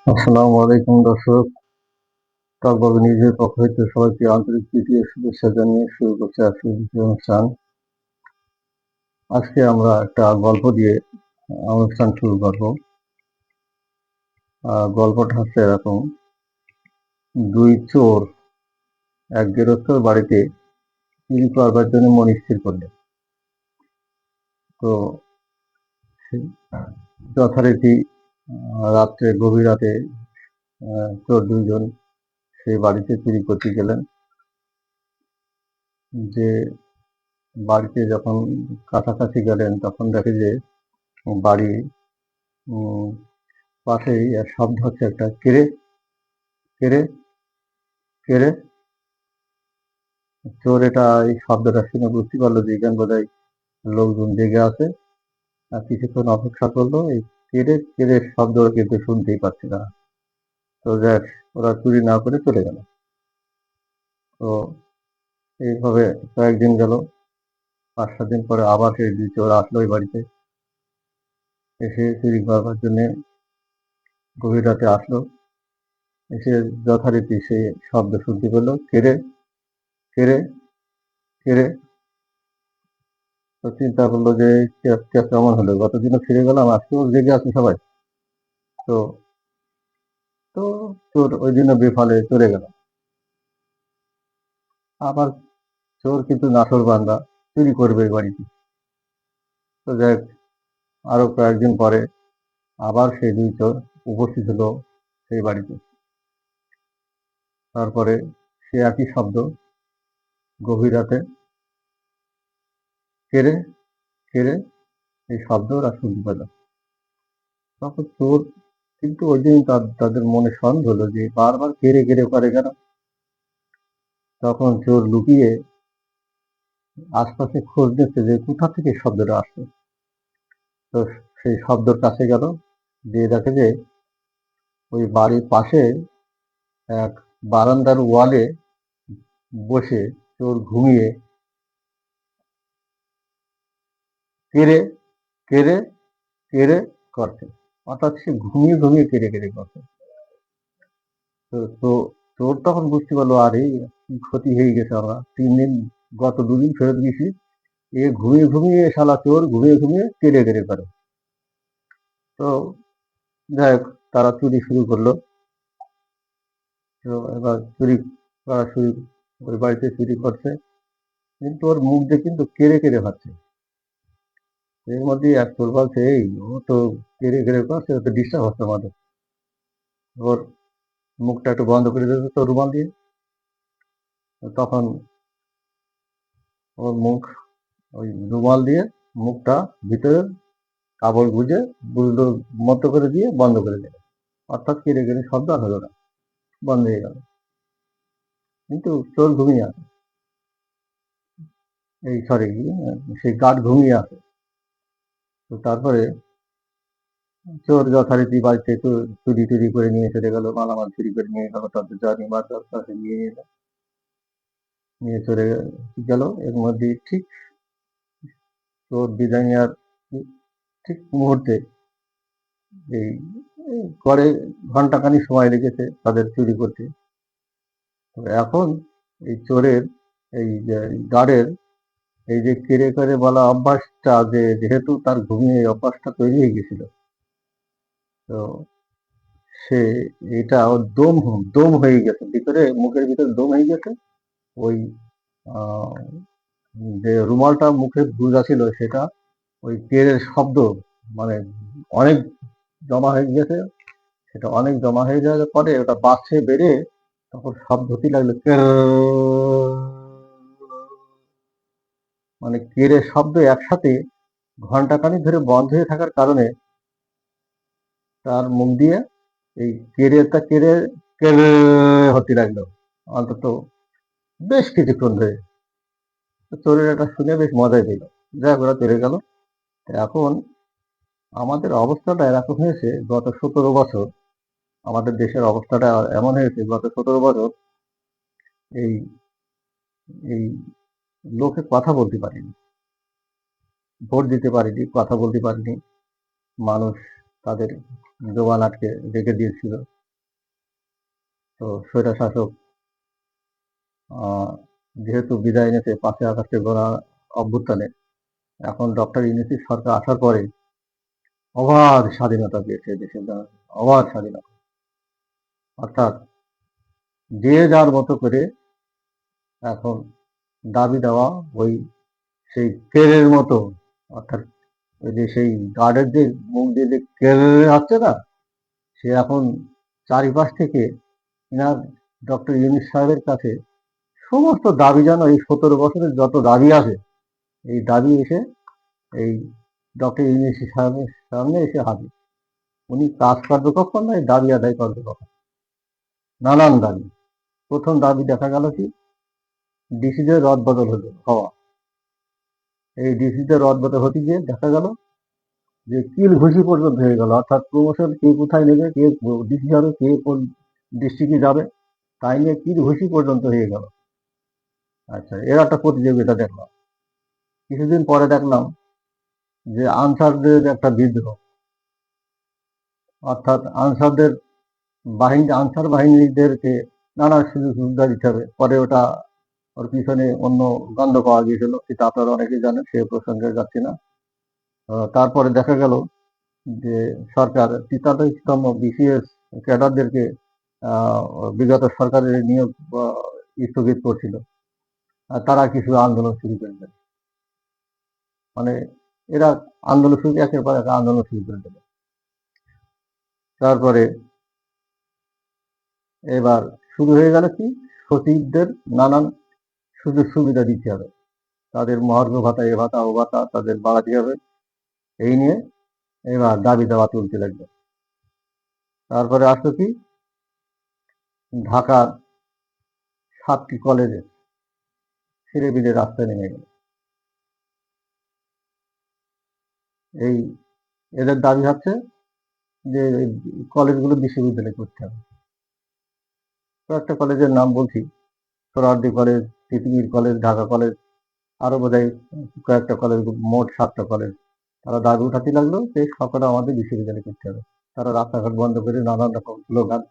আসসালামু আলাইকুম দর্শক, টকবাবু নিজের পক্ষ হইতে সবাইকে আন্তরিক প্রীতি ও শুভেচ্ছা জানিয়ে শুরু করছে আজকের বিশেষ অনুষ্ঠান। আজকে আমরা একটা গল্প দিয়ে অনুষ্ঠান শুরু করব। গল্পটা হচ্ছে এরকম: দুই চোর এক গেরস্থের বাড়িতে চুরি করবার জন্য মন স্থির করলেন। তো যথারীতি রাত্রে গভীর রাতে চোর দুইজন সেই বাড়িতে চুরি করতে গেলেন। যে বাড়িতে যখন কাছাকাছি গেলেন তখন দেখে যে বাড়ি পাশেই শব্দ হচ্ছে একটা, কেড়ে কেড়ে কেড়ে। চোর এই শব্দটা শুনে বুঝতে পারলো যে এখানে বোধহয় লোকজন জেগে আছে। আর কিছুক্ষণ অপেক্ষা করলো, এই কেড়ে কেড়ে শব্দ কিন্তু শুনতেই পাচ্ছে না। তো যাক, ওরা চুরি না করে চলে গেল। তো এইভাবে কয়েকদিন গেল। 5-7 দিন পরে আবার সেই দুই চোর আসলো ওই বাড়িতে, এসে চুরি করবার জন্য গভীর রাতে আসলো। এসে যথারীতি সে শব্দ শুনতে পেলো, কেড়ে কেড়ে কেড়ে। তো চিন্তা করলো যে কেমন হলো, গতদিনও ফিরে গেলাম, আজকেও জেগে আছে সবাই। তো তো চোর ওই দিনও বেফালে চলে গেল। আবার চোর কিন্তু নাছোড়বান্দা, চুরি করবে এই বাড়িতে। তো যাই, আরো কয়েকদিন পরে আবার সেই দুই চোর উপস্থিত হলো সেই বাড়িতে। তারপরে সে একই শব্দ গভীর রাতে, কেড়ে কেড়ে, এই শব্দ ওরা শুনতে পেল। তখন চোর কিন্তু ওই দিন তাদের মনে সন্দেহ হলো যে বারবার কেড়ে কেড়ে করে কেন। তখন চোর লুকিয়ে আশপাশে খোঁজ নিচ্ছে যে কোথা থেকে শব্দটা আসছে। তো সেই শব্দের কাছে গেল, দিয়ে দেখে যে ওই বাড়ির পাশে এক বারান্দার ওয়ালে বসে চোর ঘুমিয়ে কেড়ে কেড়ে কেড়ে করছে। অর্থাৎ সে ঘুমিয়ে ঘুমিয়ে কেড়ে কেড়ে করছে। তো তো চোর তখন বুঝতে পারলো, আরে কি ক্ষতি হয়ে গেছে, আমরা 3 দিন, গত 2 দিন ফেরত গেছি, এ ঘুমিয়ে ঘুমিয়ে, শালা চোর ঘুমিয়ে ঘুমিয়ে কেড়ে কেড়ে করে। তো যাই হোক, তারা চুরি শুরু করলো। তো এবার চুরি করা শুরু, ওই বাড়িতে চুরি করছে, কিন্তু ওর মুখ দিয়ে কিন্তু কেড়ে কেড়ে হচ্ছে। এর মধ্যে এক চোর বলছে, এই ও তো কেড়ে কেড়ে করছে, ও তো ডিস্টার্ব হচ্ছে আমাদের, ওর মুখটা একটু বন্ধ করে দিতে তো রুমাল দিয়ে। তখন ওর মুখ, ওই রুমাল দিয়ে মুখটা ভিতরে কাপড় গুঁজে বুঝলো মতো করে দিয়ে বন্ধ করে দিল। অর্থাৎ কেড়ে কেড়ে শব্দ আর হলো না, বন্ধ হয়ে গেল। কিন্তু চোর ঘুমিয়ে আছে, এই সরি, সেই গার্ড ঘুমিয়ে আছে। তো তারপরে চোর যথারীতি বাড়িতে একটু চুরি টুরি করে নিয়ে চলে গেল, মালামাল চুরি করে নিয়ে গেল, তাদের যা নেবার দরকার নিয়ে নিল, নিয়ে চলে গেল। এর মধ্যে ঠিক চোর বিদায় নেওয়ার ঠিক মুহূর্তে এই গড়ে ঘন্টাখানিক সময় লেগেছে তাদের চুরি করতে। তো এখন এই চোরের, এই গার্ডের এই যে কেড়ে করে বলা অভ্যাসটা, যে যেহেতু তার ঘুমিয়ে এই অভ্যাসটা তৈরি হয়ে গেছিল, তো সে এটা ওর দম দম হয়ে গেছে ভিতরে, মুখের ভিতরে দম হয়ে গেছে। ওই আহ, যে রুমালটা মুখে গুঁজা ছিল সেটা ওই কেড়ের শব্দ, মানে অনেক জমা হয়ে গেছে। সেটা অনেক জমা হয়ে যাওয়ার পরে ওটা বাঁচছে বেড়ে, তখন শব্দ হতে লাগলো, মানে কেড়ে শব্দ একসাথে ঘন্টাখানিক ধরে বন্ধ হয়ে থাকার কারণে তার মুখ দিয়ে এই কেড়েটা কেড়ে কেড়ে হতে লাগলো, অন্তত বেশ কিছুক্ষণ ধরে। চোরের এটা শুনে বেশ মজাই পেল। যাই হোক, ওরা চলে গেল। এখন আমাদের অবস্থাটা এরকম হয়েছে, গত 17 বছর আমাদের দেশের অবস্থাটা এমন হয়েছে, গত 17 বছর এই এই লোকে কথা বলতে পারেনি, ভোট দিতে পারেনি, কথা বলতে পারেনি। মানুষ তাদের জবান আটকে রেখে দিয়েছিল। তো স্বৈরা শাসক যেহেতু বিদায় নিয়েছে 5ই আগস্টের গণ অভ্যুত্থানে, এখন ডক্টর ইউনূসের সরকার আসার পরে অবাধ স্বাধীনতা পেয়েছে দেশের জন্য, অবাধ স্বাধীনতা। অর্থাৎ যে যার মতো করে এখন দাবি দেওয়া ওই সেই কেরের মতো, অর্থাৎ ওই যে সেই গার্ডের যে মুখ দিয়ে যে কেড়ে হচ্ছে না, সে এখন চারিপাশ থেকে ইনার ডক্টর ইউনূস সাহেবের কাছে সমস্ত দাবি যেন এই 17 বছরের যত দাবি আছে, এই দাবি এসে এই ডক্টর ইউনূস সাহেবের সামনে এসে হাজির। উনি কাজ কার্য কখন না, এই দাবি আদায় করবে কখন, নানান দাবি। প্রথম দাবি দেখা গেল কি, ডিসিদের রদ বদল হওয়া। এই ডিসিদের রদ বদল হতে গিয়ে দেখা গেল যে কিল ঘুষি পর্যন্ত হয়ে গেল, অর্থাৎ প্রমোশন কে কোথায় নেবে, কে ডিসি হবে, কে কোন ডিস্ট্রিক্টে যাবে, তাই নিয়ে কিল ঘুষি পর্যন্ত হয়ে গেল। আচ্ছা, এর একটা প্রতিযোগিতা দেখলাম। কিছুদিন পরে দেখলাম যে আনসারদের একটা বিদ্রোহ, অর্থাৎ আনসারদের বাহিনী, আনসার বাহিনীদেরকে নানা সুযোগ সুবিধা দিতে হবে। পরে ওটা ওর পিছনে অন্য গন্ধ পাওয়া গিয়েছিল, সেটা আপনারা অনেকেই জানেন, সে প্রসঙ্গে যাচ্ছি না। তারপরে দেখা গেল যে সরকার 43তম বিসিএস ক্যাডারদেরকে আহ, বিগত সরকারের নিয়োগ স্থগিত করছিল, আর তারা কিছু আন্দোলন শুরু করে দেয়। মানে এরা আন্দোলন শুরু, একের পর এক আন্দোলন শুরু করে দেবে। তারপরে এবার শুরু হয়ে গেল কি, সচিবদের নানান সুযোগ সুবিধা দিতে হবে, তাদের মহার্ঘ ভাতা, এ ভাতা ও ভাতা তাদের বাড়াতে হবে। এই নিয়ে এবার দাবি দাওয়া তুলতে লাগবে। তারপরে আসলো কি, ঢাকার 7টি কলেজে ছেলেপিলে রাস্তায় নেমে গেল। এই এদের দাবি হচ্ছে যে কলেজগুলো বিশ্ববিদ্যালয় করতে হবে। কয়েকটা কলেজের নাম বলছি: Suhrawardy college, Titumir college, Dhaka college, আরো বোধহয় কয়েকটা কলেজ, মোট 7টা কলেজ। তারা দাবি উঠাতে লাগলো যে সকলে আমাদের বিশ্ববিদ্যালয় করতে হবে। তারা রাস্তাঘাট বন্ধ করে নানান রকম স্লোগান,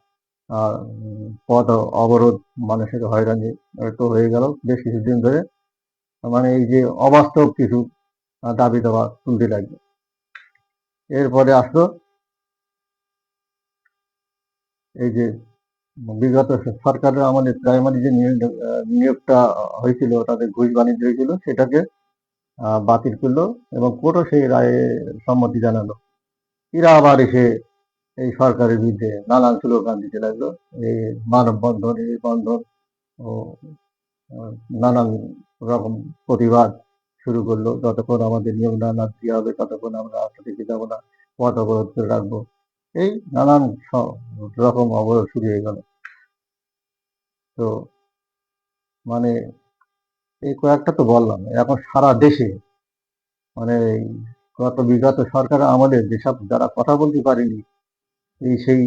পথ অবরোধ, মানুষের হয়রানি তো হয়ে গেল বেশ কিছুদিন ধরে। মানে এই যে অবাস্তব কিছু দাবি দেওয়া তুলতে লাগবে। এরপরে আসলো এই যে বিগত সরকারের আমাদের প্রাইমারি যে নিয়োগটা হয়েছিল, তাদের ঘুষ বাণিজ্য হয়েছিল, সেটাকে বাতিল করলো এবং কোর্টও সেই রায়ে সম্মতি জানালো। এরা আবার এসে এই সরকারের বিরুদ্ধে নানান স্লোগান দিতে লাগলো, এই মানববন্ধন, এই বন্ধন ও নানান রকম প্রতিবাদ শুরু করলো। যতক্ষণ আমাদের নিয়ম না দেওয়া হবে ততক্ষণ আমরা রাস্তা থেকে যাবো না, পথ অবরোধ করে রাখবো। এই নানান রকম অবরোধ শুরু হয়ে গেল। তো মানে এই কয়েকটা তো বললাম, এখন সারা দেশে মানে বিগত সরকার আমাদের যেসব যারা কথা বলতে পারেনি, এই সেই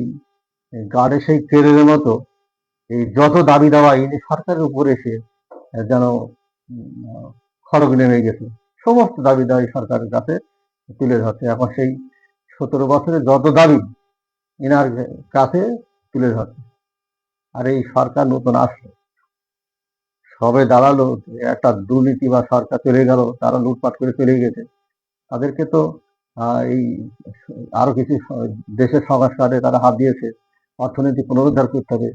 গাড়ে সেই ট্রেনের মতো এই যত দাবি দাওয়া এই সরকারের উপর এসে যেন খড়গ নেমে গেছে। সমস্ত দাবি দাবি সরকারের কাছে তুলে ধরছে। এখন সেই 17 বছরের যত দাবি এনার কাছে তুলে ধরছে। আর এই সরকার নতুন আসলো, সবে দাঁড়ালো, একটা দুর্নীতি বা সরকার চলে গেল, তারা লুটপাট করে চলে গেছে, তাদেরকে তো এই আরো কিছু দেশের সংস্কারে তারা হাত দিয়েছে, অর্থনীতি পুনরুদ্ধার করতে হবে,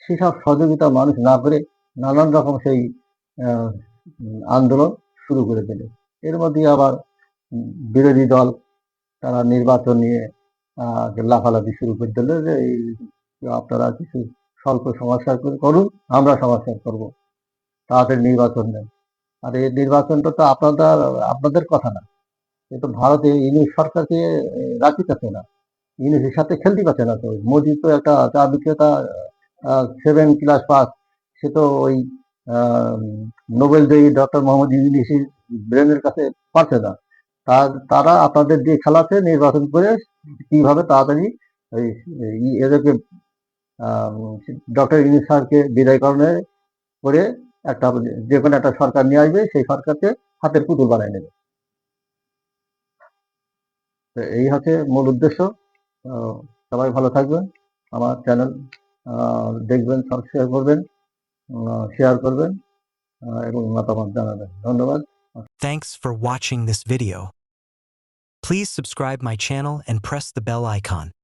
সেসব সহযোগিতা মানুষ না করে নানান রকম সেই আন্দোলন শুরু করে দিল। এর মধ্যে আবার বিরোধী দল তারা নির্বাচন নিয়ে লাফালাফি শুরু করে দিল যে এই আপনারা কিছু স্বল্প সংস্কার করুন, আমরা সংস্কার করব, তাড়াতাড়ি নির্বাচন দেন। আর এই নির্বাচনটা তো আপনাদের কথা না, কিন্তু ভারতে ইউনিশ সরকারকে রাখতে চাচ্ছে না, ইউনিশের সাথে খেলতে পারছে না। তো মোদি তো একটা চা বিক্রেতা, 7 ক্লাস পাস, সে তো ওই নোবেল জয়ী ডক্টর মোহাম্মদ ইউনিসের ব্রেনের কাছে পারছে না। তারা আপনাদের দিয়ে খেলাচ্ছে নির্বাচন করে কিভাবে তাড়াতাড়ি ওই এদেরকে ডক্টর ইউনিস স্যারকে বিদায় করে একটা যে কোনো একটা সরকার নিয়ে আসবে, সেই সরকারকে হাতের পুতুল বানায় নেবে। তো এই হচ্ছে মূল উদ্দেশ্য। সবাই ভালো থাকবেন। আমার চ্যানেল দেখবেন, সাবস্ক্রাইব করবেন, শেয়ার করবেন এবং মতামত জানাবেন। ধন্যবাদ। Thanks for watching this video. Please subscribe my channel and press the bell icon.